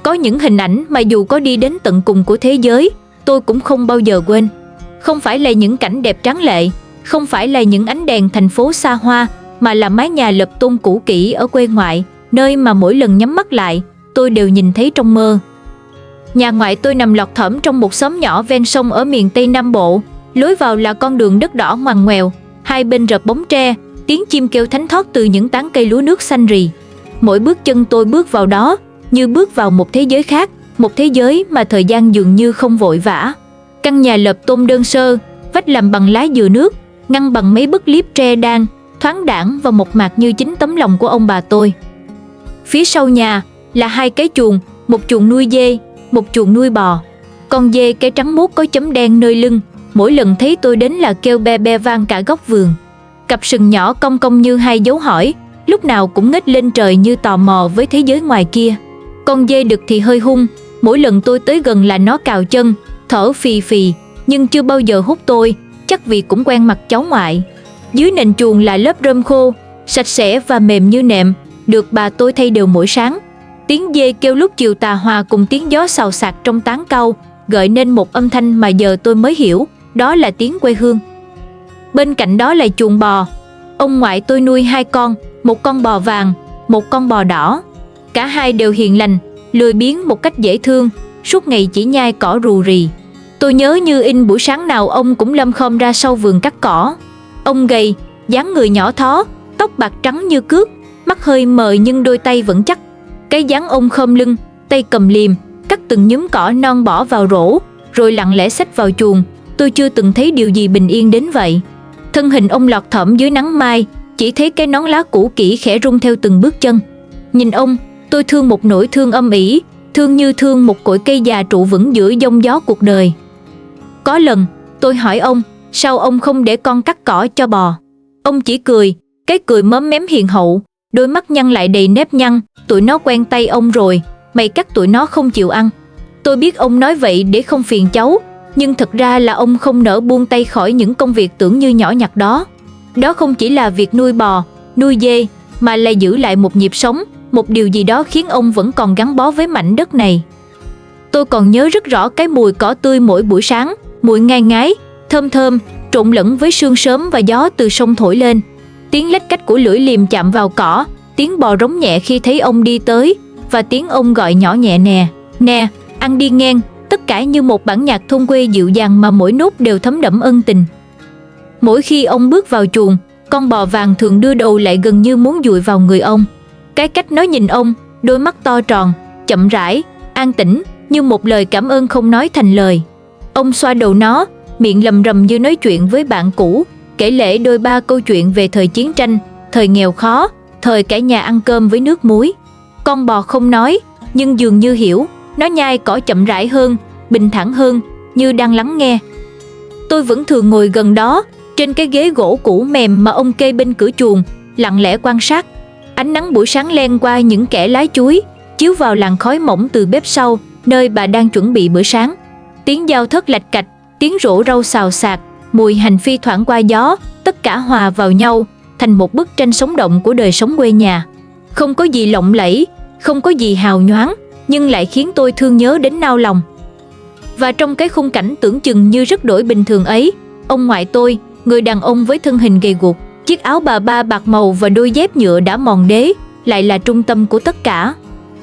Có những hình ảnh mà dù có đi đến tận cùng của thế giới, tôi cũng không bao giờ quên. Không phải là những cảnh đẹp tráng lệ, không phải là những ánh đèn thành phố xa hoa, mà là mái nhà lập tôn cũ kỹ ở quê ngoại, nơi mà mỗi lần nhắm mắt lại, tôi đều nhìn thấy trong mơ. Nhà ngoại tôi nằm lọt thỏm trong một xóm nhỏ ven sông ở miền Tây Nam Bộ. Lối vào là con đường đất đỏ ngoằn ngoèo, hai bên rợp bóng tre, tiếng chim kêu thánh thót từ những tán cây lúa nước xanh rì. Mỗi bước chân tôi bước vào đó, như bước vào một thế giới khác, một thế giới mà thời gian dường như không vội vã. Căn nhà lợp tôn đơn sơ, vách làm bằng lá dừa nước, ngăn bằng mấy bức liếp tre đan, thoáng đãng và mộc mạc như chính tấm lòng của ông bà tôi. Phía sau nhà là hai cái chuồng, một chuồng nuôi dê, một chuồng nuôi bò. Con dê cái trắng muốt có chấm đen nơi lưng, mỗi lần thấy tôi đến là kêu be be vang cả góc vườn. Cặp sừng nhỏ cong cong như hai dấu hỏi, lúc nào cũng ngếch lên trời như tò mò với thế giới ngoài kia. Con dê đực thì hơi hung, mỗi lần tôi tới gần là nó cào chân, thở phì phì, nhưng chưa bao giờ hút tôi, chắc vì cũng quen mặt cháu ngoại. Dưới nền chuồng là lớp rơm khô, sạch sẽ và mềm như nệm, được bà tôi thay đều mỗi sáng. Tiếng dê kêu lúc chiều tà hòa cùng tiếng gió xào xạc trong tán cau, gợi nên một âm thanh mà giờ tôi mới hiểu, đó là tiếng quê hương. Bên cạnh đó là chuồng bò. Ông ngoại tôi nuôi hai con, một con bò vàng, một con bò đỏ. Cả hai đều hiền lành, lười biếng một cách dễ thương, suốt ngày chỉ nhai cỏ rù rì. Tôi nhớ như in buổi sáng nào ông cũng lâm khom ra sau vườn cắt cỏ. Ông gầy, dáng người nhỏ thó, tóc bạc trắng như cước, mắt hơi mờ nhưng đôi tay vẫn chắc. Cái dáng ông khom lưng, tay cầm liềm, cắt từng nhúm cỏ non bỏ vào rổ, rồi lặng lẽ xách vào chuồng. Tôi chưa từng thấy điều gì bình yên đến vậy. Thân hình ông lọt thỏm dưới nắng mai, chỉ thấy cái nón lá cũ kỹ khẽ rung theo từng bước chân. Nhìn ông, tôi thương một nỗi thương âm ỉ, thương như thương một cội cây già trụ vững giữa giông gió cuộc đời. Có lần, tôi hỏi ông, sao ông không để con cắt cỏ cho bò? Ông chỉ cười, cái cười móm mém hiền hậu, đôi mắt nhăn lại đầy nếp nhăn, tụi nó quen tay ông rồi, mày cắt tụi nó không chịu ăn. Tôi biết ông nói vậy để không phiền cháu, nhưng thật ra là ông không nỡ buông tay khỏi những công việc tưởng như nhỏ nhặt đó. Đó không chỉ là việc nuôi bò, nuôi dê, mà là giữ lại một nhịp sống, một điều gì đó khiến ông vẫn còn gắn bó với mảnh đất này. Tôi còn nhớ rất rõ cái mùi cỏ tươi mỗi buổi sáng, mùi ngai ngái, thơm thơm, trộn lẫn với sương sớm và gió từ sông thổi lên. Tiếng lách cách của lưỡi liềm chạm vào cỏ, tiếng bò rống nhẹ khi thấy ông đi tới, và tiếng ông gọi nhỏ nhẹ nè, nè, ăn đi ngang, tất cả như một bản nhạc thôn quê dịu dàng mà mỗi nốt đều thấm đẫm ân tình. Mỗi khi ông bước vào chuồng, con bò vàng thường đưa đầu lại gần như muốn dụi vào người ông. Cái cách nó nhìn ông, đôi mắt to tròn, chậm rãi, an tĩnh, như một lời cảm ơn không nói thành lời. Ông xoa đầu nó, miệng lầm rầm như nói chuyện với bạn cũ, kể lể đôi ba câu chuyện về thời chiến tranh, thời nghèo khó, thời cả nhà ăn cơm với nước muối. Con bò không nói, nhưng dường như hiểu, nó nhai cỏ chậm rãi hơn, bình thản hơn, như đang lắng nghe. Tôi vẫn thường ngồi gần đó, trên cái ghế gỗ cũ mềm mà ông kê bên cửa chuồng, lặng lẽ quan sát. Ánh nắng buổi sáng len qua những kẽ lá chuối, chiếu vào làn khói mỏng từ bếp sau, nơi bà đang chuẩn bị bữa sáng. Tiếng dao thớt lạch cạch, tiếng rổ rau xào xạc, mùi hành phi thoảng qua gió, tất cả hòa vào nhau, thành một bức tranh sống động của đời sống quê nhà. Không có gì lộng lẫy, không có gì hào nhoáng, nhưng lại khiến tôi thương nhớ đến nao lòng. Và trong cái khung cảnh tưởng chừng như rất đổi bình thường ấy, ông ngoại tôi, người đàn ông với thân hình gầy guộc, chiếc áo bà ba bạc màu và đôi dép nhựa đã mòn đế, lại là trung tâm của tất cả.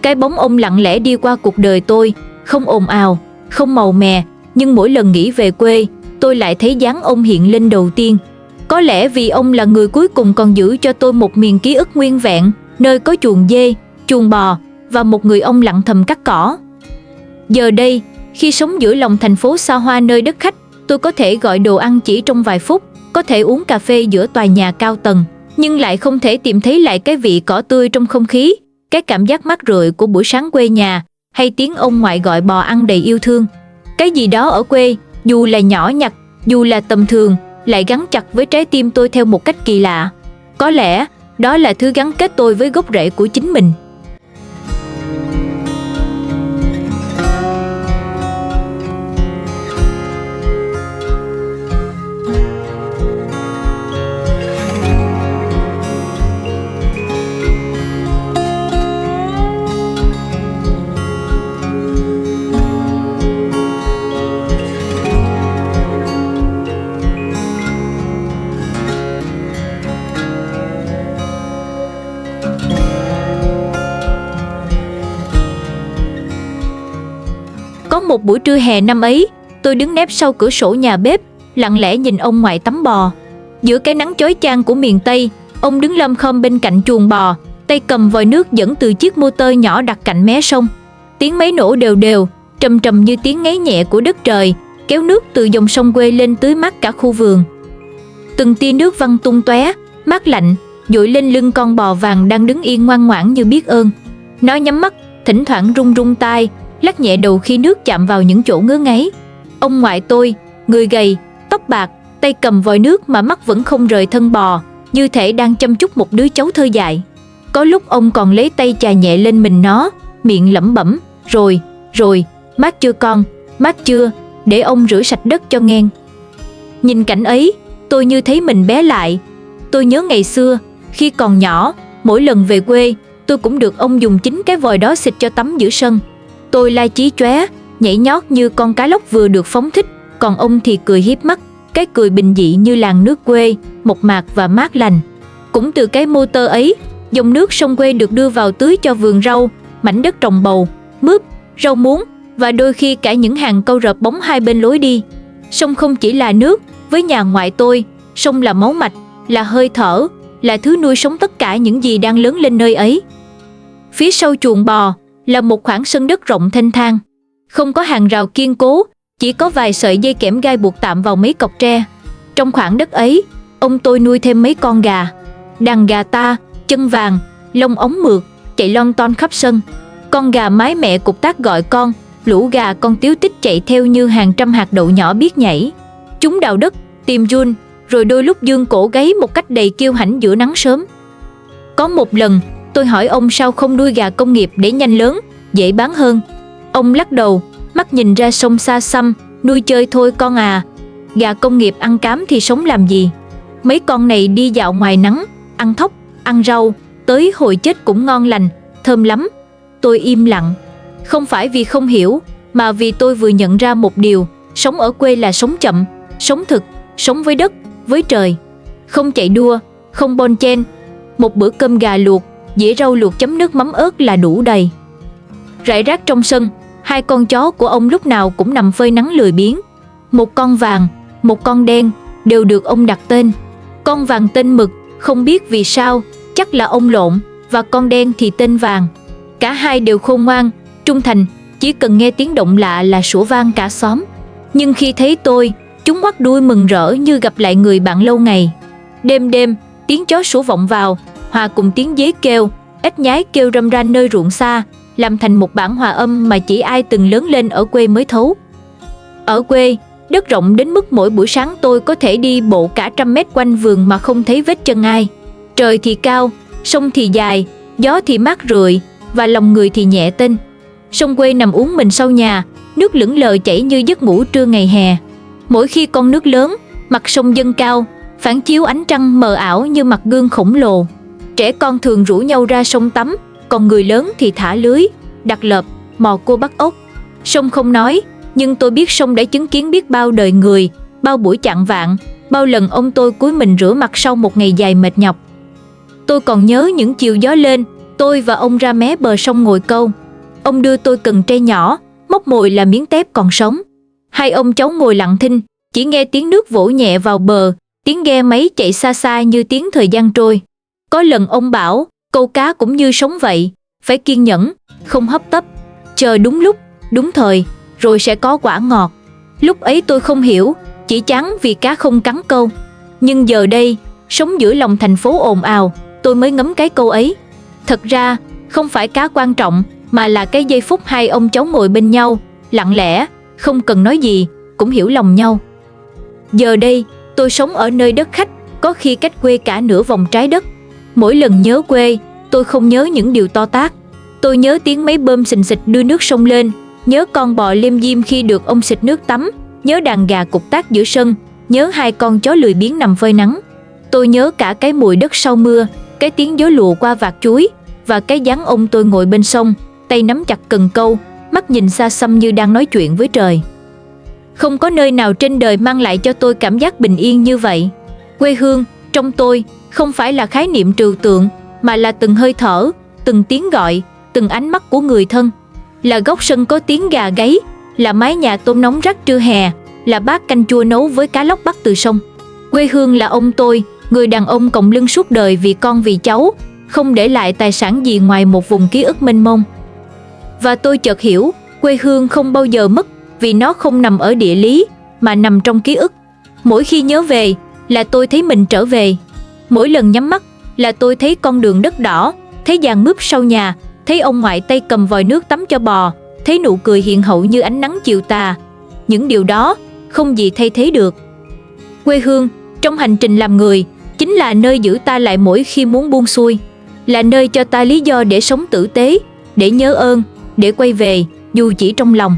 Cái bóng ông lặng lẽ đi qua cuộc đời tôi, không ồn ào, không màu mè, nhưng mỗi lần nghĩ về quê, tôi lại thấy dáng ông hiện lên đầu tiên. Có lẽ vì ông là người cuối cùng còn giữ cho tôi một miền ký ức nguyên vẹn, nơi có chuồng dê, chuồng bò và một người ông lặng thầm cắt cỏ. Giờ đây, khi sống giữa lòng thành phố xa hoa nơi đất khách, tôi có thể gọi đồ ăn chỉ trong vài phút, có thể uống cà phê giữa tòa nhà cao tầng, nhưng lại không thể tìm thấy lại cái vị cỏ tươi trong không khí, cái cảm giác mát rượi của buổi sáng quê nhà, hay tiếng ông ngoại gọi bò ăn đầy yêu thương. Cái gì đó ở quê, dù là nhỏ nhặt, dù là tầm thường, lại gắn chặt với trái tim tôi theo một cách kỳ lạ. Có lẽ, đó là thứ gắn kết tôi với gốc rễ của chính mình. một buổi trưa hè năm ấy, tôi đứng nép sau cửa sổ nhà bếp, lặng lẽ nhìn ông ngoại tắm bò. Giữa cái nắng chói chang của miền Tây, ông đứng lom khom bên cạnh chuồng bò, tay cầm vòi nước dẫn từ chiếc motor nhỏ đặt cạnh mé sông. Tiếng máy nổ đều đều, trầm trầm như tiếng ngáy nhẹ của đất trời, kéo nước từ dòng sông quê lên tưới mát cả khu vườn. Từng tia nước văng tung tóe, mát lạnh, dội lên lưng con bò vàng đang đứng yên ngoan ngoãn như biết ơn. Nó nhắm mắt, thỉnh thoảng rung rung tai, lắc nhẹ đầu khi nước chạm vào những chỗ ngứa ngáy. Ông ngoại tôi, người gầy, tóc bạc, tay cầm vòi nước mà mắt vẫn không rời thân bò, như thể đang chăm chút một đứa cháu thơ dại. Có lúc ông còn lấy tay chà nhẹ lên mình nó, miệng lẩm bẩm, rồi, mát chưa con, mát chưa, để ông rửa sạch đất cho ngang. Nhìn cảnh ấy, tôi như thấy mình bé lại. Tôi nhớ ngày xưa, khi còn nhỏ, mỗi lần về quê, tôi cũng được ông dùng chính cái vòi đó xịt cho tắm giữa sân. Tôi lai chí chóe, nhảy nhót như con cá lóc vừa được phóng thích, còn ông thì cười hiếp mắt, cái cười bình dị như làn nước quê, mộc mạc và mát lành. Cũng từ cái motor ấy, dòng nước sông quê được đưa vào tưới cho vườn rau, mảnh đất trồng bầu, mướp, rau muống và đôi khi cả những hàng câu rợp bóng hai bên lối đi. Sông không chỉ là nước, với nhà ngoại tôi, sông là máu mạch, là hơi thở, là thứ nuôi sống tất cả những gì đang lớn lên nơi ấy. Phía sau chuồng bò là một khoảng sân đất rộng thênh thang, không có hàng rào kiên cố, chỉ có vài sợi dây kẽm gai buộc tạm vào mấy cọc tre. Trong khoảng đất ấy, ông tôi nuôi thêm mấy con gà. Đàn gà ta, chân vàng, lông ống mượt, chạy lon ton khắp sân. Con gà mái mẹ cục tác gọi con, lũ gà con tíu tích chạy theo như hàng trăm hạt đậu nhỏ biết nhảy. Chúng đào đất, tìm giun, rồi đôi lúc dương cổ gáy một cách đầy kiêu hãnh giữa nắng sớm. Có một lần, tôi hỏi ông sao không nuôi gà công nghiệp để nhanh lớn, dễ bán hơn. Ông lắc đầu, mắt nhìn ra sông xa xăm, nuôi chơi thôi con à. Gà công nghiệp ăn cám thì sống làm gì? Mấy con này đi dạo ngoài nắng, ăn thóc, ăn rau, tới hồi chết cũng ngon lành, thơm lắm. Tôi im lặng, không phải vì không hiểu, mà vì tôi vừa nhận ra một điều, sống ở quê là sống chậm, sống thực, sống với đất, với trời. Không chạy đua, không bon chen. Một bữa cơm gà luộc, dĩa rau luộc chấm nước mắm ớt là đủ đầy. Rải rác trong sân, hai con chó của ông lúc nào cũng nằm phơi nắng lười biếng. Một con vàng, một con đen, đều được ông đặt tên. Con vàng tên Mực, không biết vì sao, chắc là ông lộn, và con đen thì tên Vàng. Cả hai đều khôn ngoan, trung thành, chỉ cần nghe tiếng động lạ là sủa vang cả xóm. Nhưng khi thấy tôi, chúng ngoắt đuôi mừng rỡ như gặp lại người bạn lâu ngày. Đêm đêm, tiếng chó sủa vọng vào, hòa cùng tiếng dế kêu, ếch nhái kêu râm ran nơi ruộng xa, làm thành một bản hòa âm mà chỉ ai từng lớn lên ở quê mới thấu. Ở quê, đất rộng đến mức mỗi buổi sáng tôi có thể đi bộ cả 100 mét quanh vườn mà không thấy vết chân ai. Trời thì cao, sông thì dài, gió thì mát rượi, và lòng người thì nhẹ tênh. Sông quê nằm uốn mình sau nhà, nước lững lờ chảy như giấc ngủ trưa ngày hè. Mỗi khi con nước lớn, mặt sông dâng cao, phản chiếu ánh trăng mờ ảo như mặt gương khổng lồ. Trẻ con thường rủ nhau ra sông tắm, còn người lớn thì thả lưới, đặt lợp, mò cua bắt ốc. Sông không nói, nhưng tôi biết sông đã chứng kiến biết bao đời người, bao buổi chạng vạng, bao lần ông tôi cúi mình rửa mặt sau một ngày dài mệt nhọc. Tôi còn nhớ những chiều gió lên, tôi và ông ra mé bờ sông ngồi câu. Ông đưa tôi cần tre nhỏ, móc mồi là miếng tép còn sống. Hai ông cháu ngồi lặng thinh, chỉ nghe tiếng nước vỗ nhẹ vào bờ, tiếng ghe máy chạy xa xa như tiếng thời gian trôi. Có lần ông bảo, câu cá cũng như sống vậy, phải kiên nhẫn, không hấp tấp, chờ đúng lúc, đúng thời, rồi sẽ có quả ngọt. Lúc ấy tôi không hiểu, chỉ chán vì cá không cắn câu. Nhưng giờ đây, sống giữa lòng thành phố ồn ào, tôi mới ngấm cái câu ấy. Thật ra, không phải cá quan trọng, mà là cái giây phút hai ông cháu ngồi bên nhau, lặng lẽ, không cần nói gì, cũng hiểu lòng nhau. Giờ đây, tôi sống ở nơi đất khách, có khi cách quê cả nửa vòng trái đất. Mỗi lần nhớ quê, tôi không nhớ những điều to tát. Tôi nhớ tiếng máy bơm xình xịch đưa nước sông lên, nhớ con bò liêm diêm khi được ông xịt nước tắm, nhớ đàn gà cục tác giữa sân, nhớ hai con chó lười biếng nằm phơi nắng. Tôi nhớ cả cái mùi đất sau mưa, cái tiếng gió lùa qua vạt chuối, và cái dáng ông tôi ngồi bên sông, tay nắm chặt cần câu, mắt nhìn xa xăm như đang nói chuyện với trời. Không có nơi nào trên đời mang lại cho tôi cảm giác bình yên như vậy. Quê hương, trong tôi, không phải là khái niệm trừu tượng, mà là từng hơi thở, từng tiếng gọi, từng ánh mắt của người thân. Là góc sân có tiếng gà gáy, là mái nhà tôm nóng rắc trưa hè, là bát canh chua nấu với cá lóc bắt từ sông. Quê hương là ông tôi, người đàn ông còng lưng suốt đời vì con vì cháu, không để lại tài sản gì ngoài một vùng ký ức mênh mông. Và tôi chợt hiểu, quê hương không bao giờ mất vì nó không nằm ở địa lý, mà nằm trong ký ức. Mỗi khi nhớ về là tôi thấy mình trở về. Mỗi lần nhắm mắt là tôi thấy con đường đất đỏ, thấy giàn mướp sau nhà, thấy ông ngoại tay cầm vòi nước tắm cho bò, thấy nụ cười hiền hậu như ánh nắng chiều tà. Những điều đó không gì thay thế được. Quê hương trong hành trình làm người chính là nơi giữ ta lại mỗi khi muốn buông xuôi, là nơi cho ta lý do để sống tử tế, để nhớ ơn, để quay về dù chỉ trong lòng.